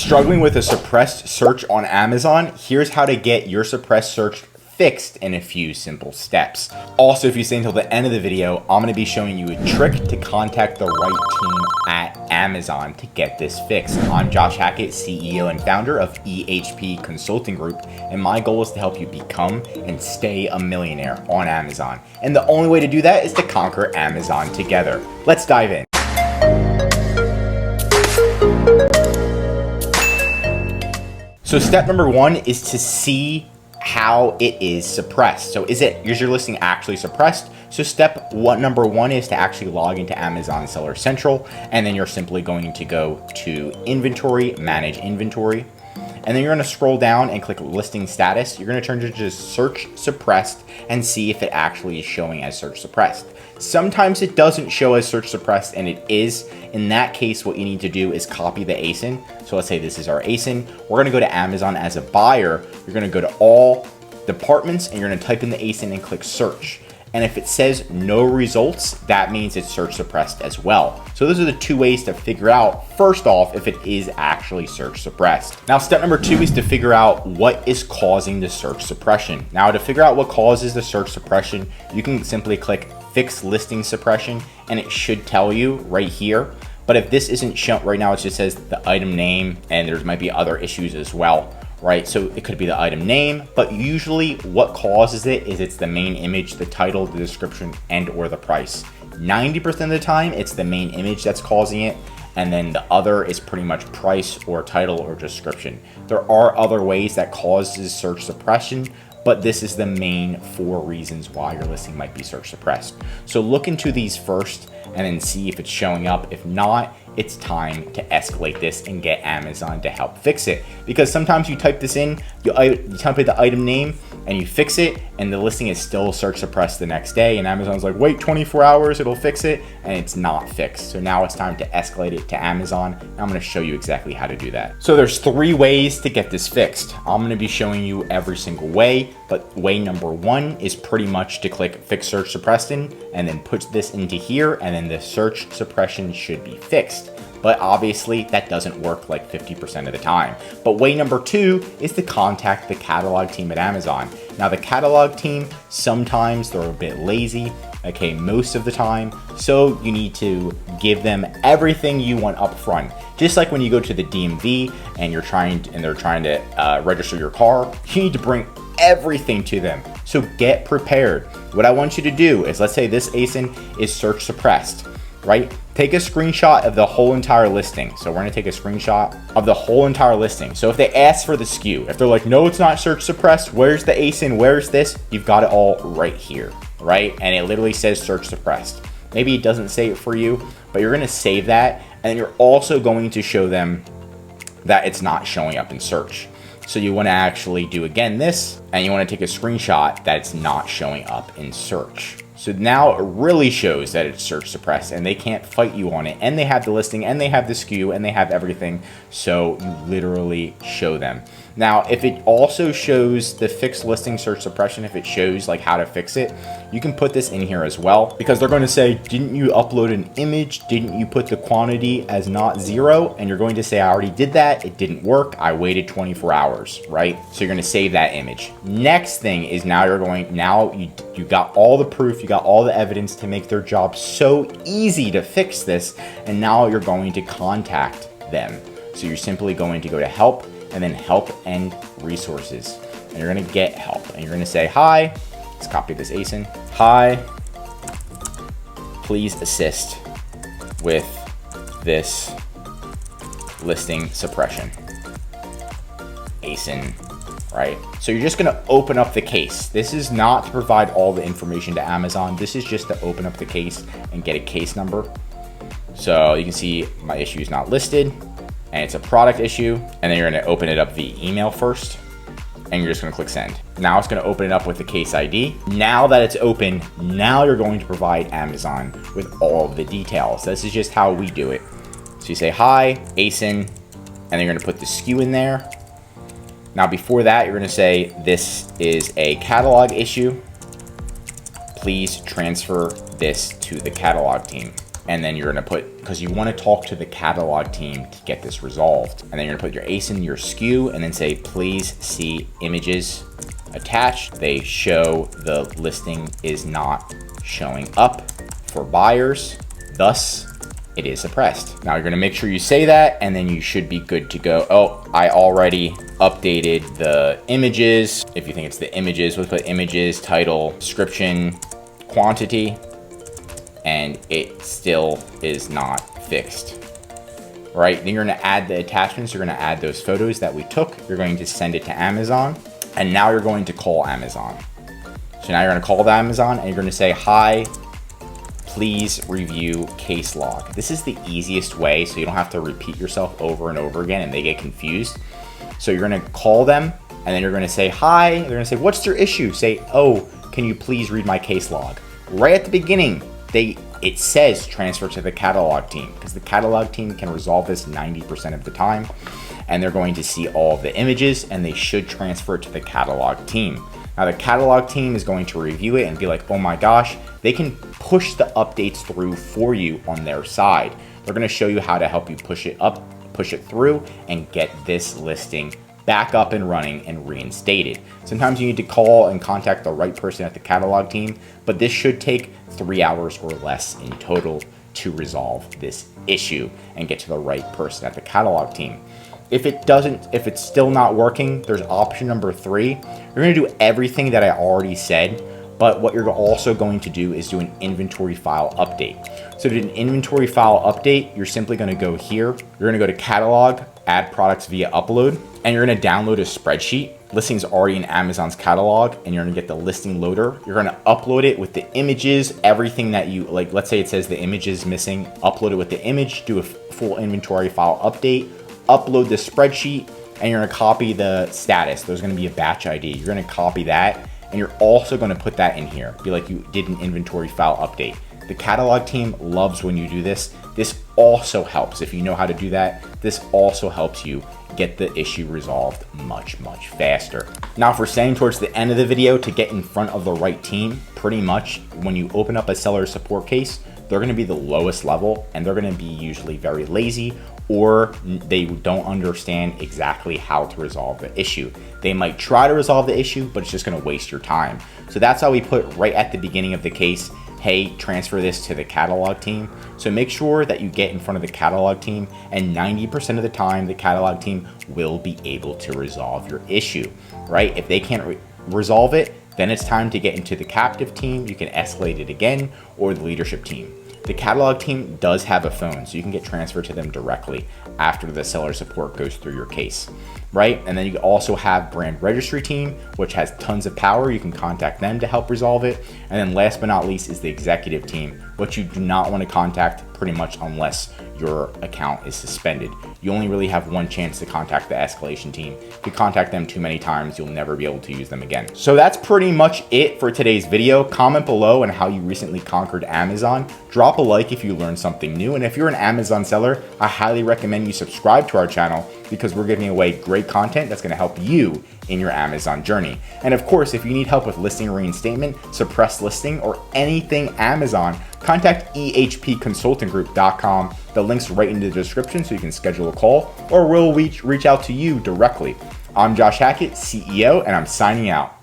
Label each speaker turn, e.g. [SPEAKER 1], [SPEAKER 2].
[SPEAKER 1] Struggling with a suppressed search on Amazon? Here's how to get your suppressed search fixed in a few simple steps. Also, if you stay until the end of the video, I'm going to be showing you a trick to contact the right team at Amazon to get this fixed. I'm Josh Hackett, CEO and founder of EHP Consulting Group, and my goal is to help you become and stay a millionaire on Amazon. And the only way to do that is to conquer Amazon together. Let's dive in. So step number one is to see how it is suppressed. So is your listing actually suppressed? So number one is to actually log into Amazon Seller Central, and then you're simply going to go to inventory, manage inventory, and then you're going to scroll down and click listing status. You're going to turn to just search suppressed and see if it actually is showing as search suppressed. Sometimes it doesn't show as search suppressed, and it is. In that case, what you need to do is copy the ASIN. So let's say this is our ASIN. We're going to go to Amazon as a buyer. You're going to go to all departments and you're going to type in the ASIN and click search. And if it says no results, that means it's search suppressed as well. So those are the two ways to figure out, first off, if it is actually search suppressed. Now, step number two is to figure out what is causing the search suppression. Now, to figure out what causes the search suppression, you can simply click fix listing suppression and it should tell you right here. But if this isn't shown right now, it just says the item name, and there might be other issues as well, right? So it could be the item name, but usually what causes it is it's the main image, the title, the description, and or the price. 90% of the time, it's the main image that's causing it, and then the other is pretty much price or title or description. There are other ways that causes search suppression, but this is the main 4 reasons why your listing might be search suppressed. So look into these first and then see if it's showing up. If not, it's time to escalate this and get Amazon to help fix it. Because sometimes you type this in, you type in the item name and you fix it, and the listing is still search suppressed the next day, and Amazon's like, wait 24 hours, it'll fix it, and it's not fixed. So now it's time to escalate it to Amazon, and I'm gonna show you exactly how to do that. So there's 3 ways to get this fixed. I'm gonna be showing you every single way, but way number 1 is pretty much to click fix search suppression, and then put this into here, and then the search suppression should be fixed. But obviously that doesn't work like 50% of the time. But way number 2 is to contact the catalog team at Amazon. Now the catalog team, sometimes they're a bit lazy, okay, most of the time. So you need to give them everything you want up front. Just like when you go to the DMV and they're trying to register your car, you need to bring everything to them. So get prepared. What I want you to do is, let's say this ASIN is search suppressed, right? Take a screenshot of the whole entire listing. So we're gonna take a screenshot of the whole entire listing. So if they ask for the SKU, if they're like, no, it's not search suppressed, where's the ASIN, where's this? You've got it all right here, right? And it literally says search suppressed. Maybe it doesn't say it for you, but you're gonna save that. And then you're also going to show them that it's not showing up in search. So you wanna actually do again this, and you wanna take a screenshot that it's not showing up in search. So now it really shows that it's search suppressed and they can't fight you on it, and they have the listing and they have the SKU and they have everything. So you literally show them. Now, if it also shows the fixed listing search suppression, if it shows like how to fix it, you can put this in here as well, because they're going to say, didn't you upload an image? Didn't you put the quantity as not 0? And you're going to say, I already did that. It didn't work. I waited 24 hours, right? So you're going to save that image. Next thing is now you got all the proof, you got all the evidence to make their job so easy to fix this. And now you're going to contact them. So you're simply going to go to help, and then help and resources. And you're gonna get help. And you're gonna say, hi, let's copy this ASIN. Hi, please assist with this listing suppression. ASIN, right? So you're just gonna open up the case. This is not to provide all the information to Amazon. This is just to open up the case and get a case number. So you can see my issue is not listed, and it's a product issue, and then you're gonna open it up via email first, and you're just gonna click send. Now it's gonna open it up with the case ID. Now that it's open, now you're going to provide Amazon with all of the details. This is just how we do it. So you say, hi, ASIN, and then you're gonna put the SKU in there. Now before that, you're gonna say, this is a catalog issue. Please transfer this to the catalog team. And then you're gonna put, because you wanna talk to the catalog team to get this resolved. And then you're gonna put your ASIN, your SKU, and then say, please see images attached. They show the listing is not showing up for buyers, thus it is suppressed. Now you're gonna make sure you say that, and then you should be good to go. Oh, I already updated the images. If you think it's the images, we'll put images, title, description, quantity, and it still is not fixed. Right, then you're gonna add the attachments. You're gonna add those photos that we took. You're going to send it to Amazon, and now you're going to call Amazon. So now you're gonna call the Amazon, and you're gonna say, hi, please review case log. This is the easiest way, so you don't have to repeat yourself over and over again and they get confused. So you're gonna call them, and then you're gonna say, hi. They're gonna say, what's your issue? Say, oh, can you please read my case log? Right at the beginning, it says transfer to the catalog team, because the catalog team can resolve this 90% of the time, and they're going to see all of the images, and they should transfer to the catalog team. Now the catalog team is going to review it and be like, oh my gosh, they can push the updates through for you on their side. They're gonna show you how to help you push it up, push it through, and get this listing back up and running and reinstated. Sometimes you need to call and contact the right person at the catalog team, but this should take 3 hours or less in total to resolve this issue and get to the right person at the catalog team. If it's still not working, there's option number 3. You're gonna do everything that I already said, but what you're also going to do is do an inventory file update. So to do an inventory file update, you're simply gonna go here. You're gonna go to catalog, add products via upload, and you're gonna download a spreadsheet. Listing's already in Amazon's catalog, and you're gonna get the listing loader. You're gonna upload it with the images, everything that you, like, let's say it says the image is missing, upload it with the image, do a full inventory file update, upload the spreadsheet, and you're gonna copy the status. There's gonna be a batch ID. You're gonna copy that, and you're also gonna put that in here. Be like you did an inventory file update. The catalog team loves when you do this. This also helps, if you know how to do that, this also helps you get the issue resolved much, much faster. Now, if we're saying towards the end of the video to get in front of the right team, pretty much when you open up a seller support case, they're gonna be the lowest level, and they're gonna be usually very lazy, or they don't understand exactly how to resolve the issue. They might try to resolve the issue, but it's just gonna waste your time. So that's how we put right at the beginning of the case, hey, transfer this to the catalog team. So make sure that you get in front of the catalog team, and 90% of the time, the catalog team will be able to resolve your issue, right? If they can't resolve it, then it's time to get into the captive team. You can escalate it again, or the leadership team. The catalog team does have a phone, so you can get transferred to them directly after the seller support goes through your case, right? And then you also have brand registry team, which has tons of power. You can contact them to help resolve it. And then last but not least is the executive team, which you do not want to contact pretty much unless your account is suspended. You only really have one chance to contact the escalation team. If you contact them too many times, you'll never be able to use them again. So that's pretty much it for today's video. Comment below on how you recently conquered Amazon. Drop a like if you learned something new. And if you're an Amazon seller, I highly recommend you subscribe to our channel, because we're giving away great content that's gonna help you in your Amazon journey. And of course, if you need help with listing reinstatement, suppressed listing, or anything Amazon, contact ehpconsultinggroup.com. The link's right in the description, so you can schedule a call, or we'll reach out to you directly. I'm Josh Hackett, CEO, and I'm signing out.